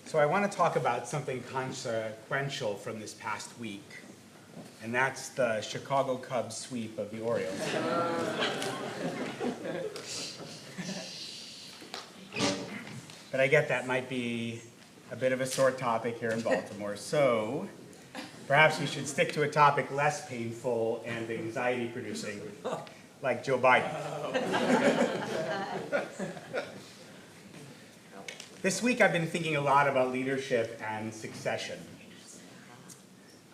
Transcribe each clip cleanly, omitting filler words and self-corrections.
So I want to talk about something consequential from this past week, and that's the Chicago Cubs sweep of the Orioles. But I get that might be a bit of a sore topic here in Baltimore, so perhaps we should stick to a topic less painful and anxiety-producing, like Joe Biden. This week I've been thinking a lot about leadership and succession.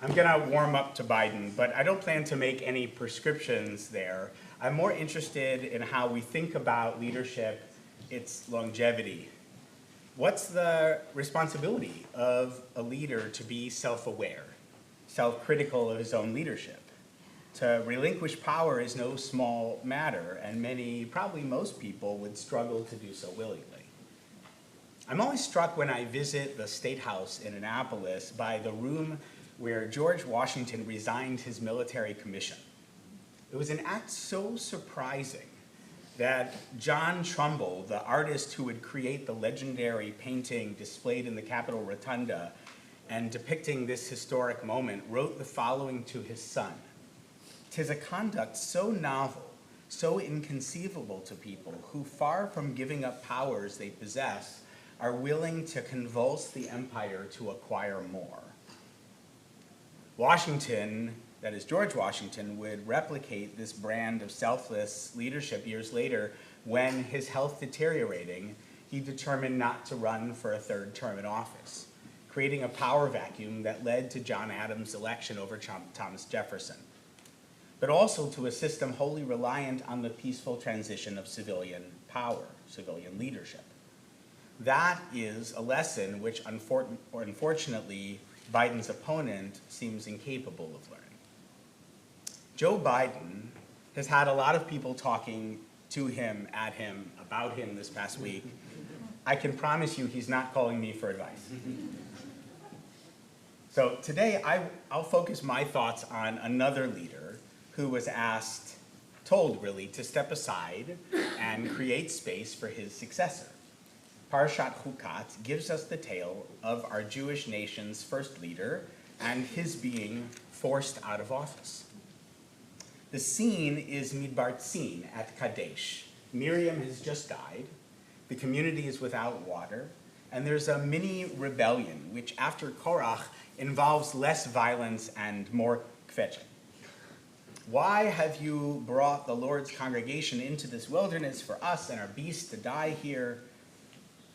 I'm going to warm up to Biden, but I don't plan to make any prescriptions there. I'm more interested in how we think about leadership, its longevity. What's the responsibility of a leader to be self-aware, self-critical of his own leadership? To relinquish power is no small matter, and many, probably most people, would struggle to do so willingly. I'm always struck when I visit the State House in Annapolis by the room where George Washington resigned his military commission. It was an act so surprising that John Trumbull, the artist who would create the legendary painting displayed in the Capitol Rotunda and depicting this historic moment, wrote the following to his son. "'Tis a conduct so novel, so inconceivable to people who, far from giving up powers they possess, are willing to convulse the empire to acquire more." Washington, that is George Washington, would replicate this brand of selfless leadership years later when, his health deteriorating, he determined not to run for a third term in office, creating a power vacuum that led to John Adams' election over Thomas Jefferson, but also to a system wholly reliant on the peaceful transition of civilian power, civilian leadership. That is a lesson which, unfortunately, Biden's opponent seems incapable of learning. Joe Biden has had a lot of people talking to him, at him, about him this past week. I can promise you he's not calling me for advice. So today I'll focus my thoughts on another leader who was told really, to step aside and create space for his successor. Parashat Chukat gives us the tale of our Jewish nation's first leader and his being forced out of office. The scene is Midbar Tzin at Kadesh. Miriam has just died, the community is without water, and there's a mini rebellion, which after Korach involves less violence and more kvetching. "Why have you brought the Lord's congregation into this wilderness for us and our beasts to die here?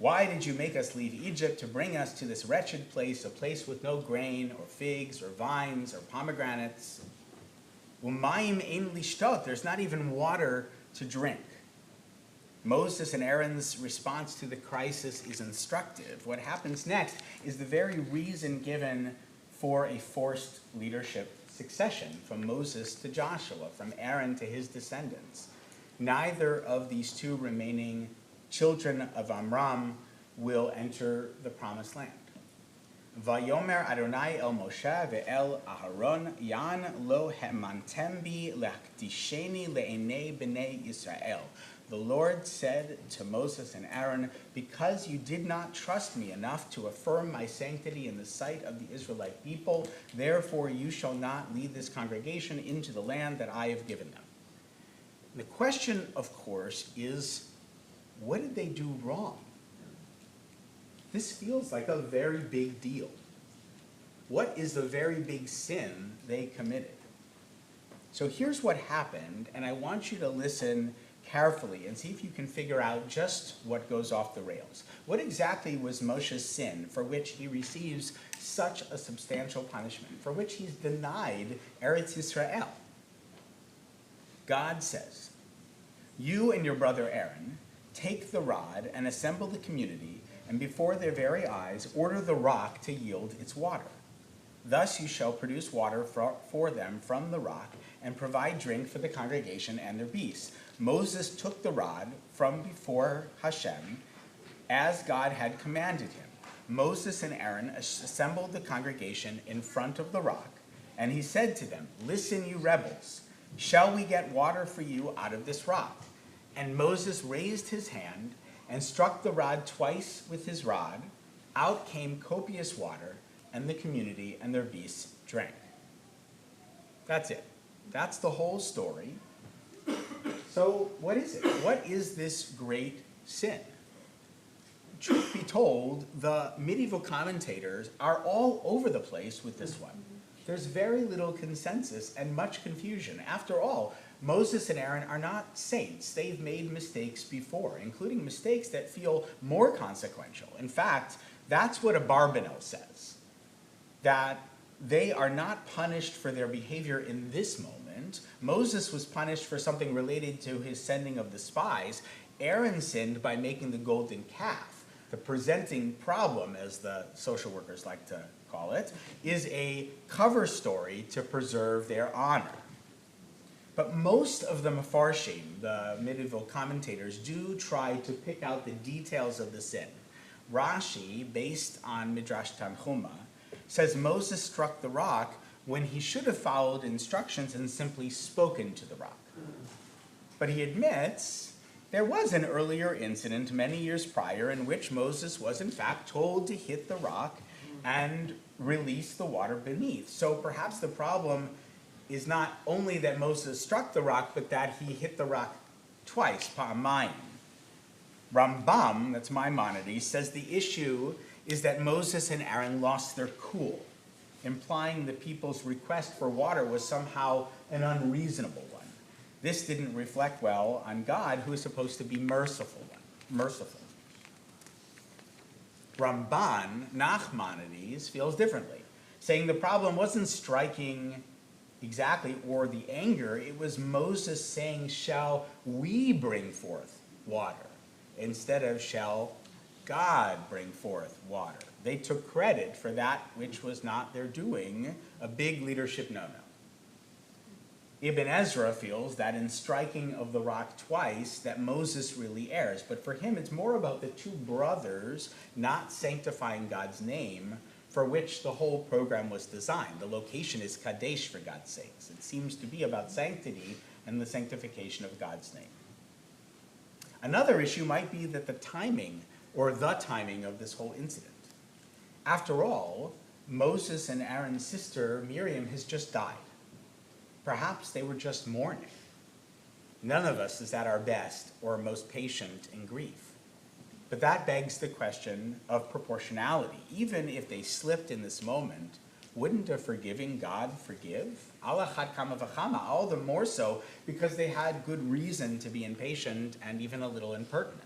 Why did you make us leave Egypt to bring us to this wretched place, a place with no grain or figs or vines or pomegranates? Umayim ein lishtot, there's not even water to drink." Moses and Aaron's response to the crisis is instructive. What happens next is the very reason given for a forced leadership succession from Moses to Joshua, from Aaron to his descendants. Neither of these two remaining children of Amram will enter the promised land. "Vayomer Adonai el Moshe ve'el Aharon yan lo hemantem bi le'akdisheni le'enei b'nei Yisrael." The Lord said to Moses and Aaron, "Because you did not trust me enough to affirm my sanctity in the sight of the Israelite people, therefore you shall not lead this congregation into the land that I have given them." The question, of course, is, what did they do wrong? This feels like a very big deal. What is the very big sin they committed? So here's what happened, and I want you to listen carefully and see if you can figure out just what goes off the rails. What exactly was Moshe's sin for which he receives such a substantial punishment, for which he's denied Eretz Yisrael? God says, "You and your brother Aaron take the rod and assemble the community, and before their very eyes order the rock to yield its water. Thus you shall produce water for them from the rock and provide drink for the congregation and their beasts." Moses took the rod from before Hashem as God had commanded him. Moses and Aaron assembled the congregation in front of the rock, and he said to them, "Listen, you rebels, shall we get water for you out of this rock?" And Moses raised his hand and struck the rod twice with his rod, Out came copious water, and the community and their beasts drank. That's it. That's the whole story. So what is it? What is this great sin? Truth be told, the medieval commentators are all over the place with this one. There's very little consensus and much confusion. After all, Moses and Aaron are not saints. They've made mistakes before, including mistakes that feel more consequential. In fact, that's what Abarbanel says, that they are not punished for their behavior in this moment. Moses was punished for something related to his sending of the spies. Aaron sinned by making the golden calf. The presenting problem, as the social workers like to call it, is a cover story to preserve their honor. But most of the Mefarshim, the medieval commentators, do try to pick out the details of the sin. Rashi, based on Midrash Tanhuma, says Moses struck the rock when he should have followed instructions and simply spoken to the rock. But he admits there was an earlier incident many years prior in which Moses was in fact told to hit the rock and release the water beneath. So perhaps the problem is not only that Moses struck the rock, but that he hit the rock twice, pa'amayim. Rambam, that's Maimonides, says the issue is that Moses and Aaron lost their cool, implying the people's request for water was somehow an unreasonable one. This didn't reflect well on God, who is supposed to be merciful. Ramban, Nachmanides, feels differently, saying the problem wasn't striking exactly or the anger, it was Moses saying, "Shall we bring forth water?" instead of "Shall God bring forth water?" They took credit for that which was not their doing, a big leadership no-no. Ibn Ezra feels that in striking of the rock twice, that Moses really errs. But for him, it's more about the two brothers not sanctifying God's name, for which the whole program was designed. The location is Kadesh, for God's sakes. It seems to be about sanctity and the sanctification of God's name. Another issue might be that the timing of this whole incident. After all, Moses and Aaron's sister Miriam has just died. Perhaps they were just mourning. None of us is at our best or most patient in grief. But that begs the question of proportionality. Even if they slipped in this moment, wouldn't a forgiving God forgive? Ala chad kama v'chama, all the more so because they had good reason to be impatient and even a little impertinent.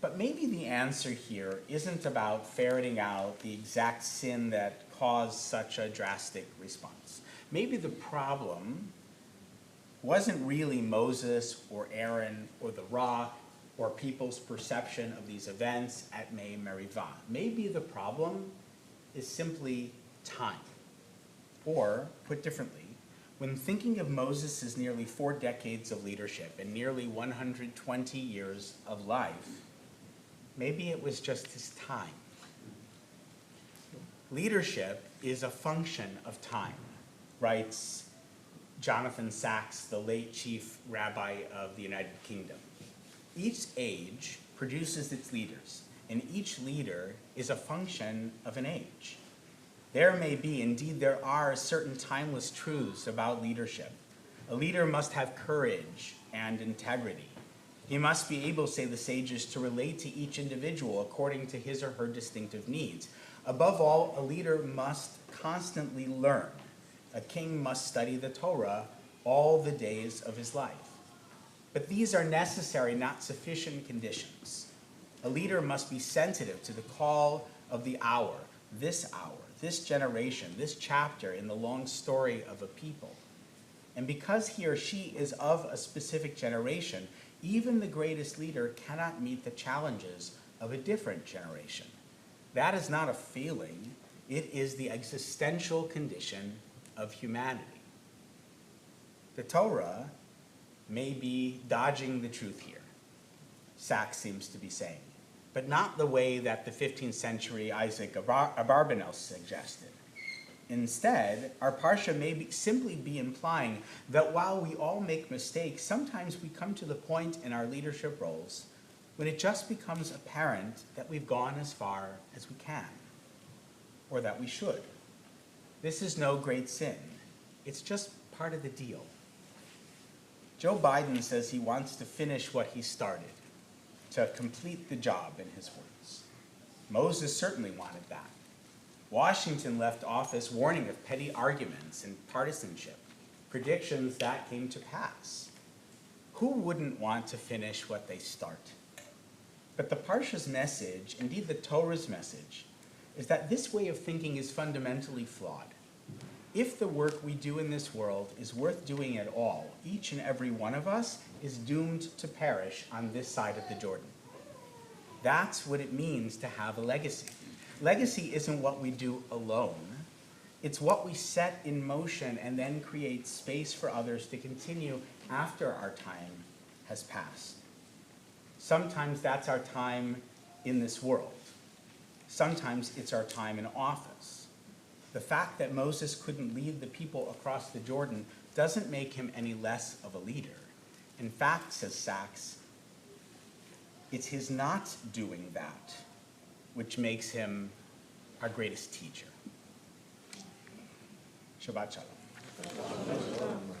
But maybe the answer here isn't about ferreting out the exact sin that caused such a drastic response. Maybe the problem wasn't really Moses or Aaron or the rock or people's perception of these events at Mei Merivah. Maybe the problem is simply time. Or, put differently, when thinking of Moses' nearly 4 decades of leadership and nearly 120 years of life, maybe it was just his time. Leadership is a function of time, writes Jonathan Sacks, the late chief rabbi of the United Kingdom. Each age produces its leaders, and each leader is a function of an age. There may be, indeed there are, certain timeless truths about leadership. A leader must have courage and integrity. He must be able, say the sages, to relate to each individual according to his or her distinctive needs. Above all, a leader must constantly learn. A king must study the Torah all the days of his life. But these are necessary, not sufficient conditions. A leader must be sensitive to the call of the hour, this generation, this chapter in the long story of a people. And because he or she is of a specific generation, even the greatest leader cannot meet the challenges of a different generation. That is not a failing, it is the existential condition of humanity. The Torah may be dodging the truth here, Sachs seems to be saying, but not the way that the 15th century Isaac Abarbanel suggested. Instead, our Parsha may simply be implying that while we all make mistakes, sometimes we come to the point in our leadership roles when it just becomes apparent that we've gone as far as we can, or that we should. This is no great sin. It's just part of the deal. Joe Biden says he wants to finish what he started, to complete the job, in his words. Moses certainly wanted that. Washington left office warning of petty arguments and partisanship, predictions that came to pass. Who wouldn't want to finish what they start? But the Parsha's message, indeed the Torah's message, is that this way of thinking is fundamentally flawed. If the work we do in this world is worth doing at all, each and every one of us is doomed to perish on this side of the Jordan. That's what it means to have a legacy. Legacy isn't what we do alone. It's what we set in motion and then create space for others to continue after our time has passed. Sometimes that's our time in this world. Sometimes it's our time in office. The fact that Moses couldn't lead the people across the Jordan doesn't make him any less of a leader. In fact, says Sachs, it's his not doing that which makes him our greatest teacher. Shabbat Shalom.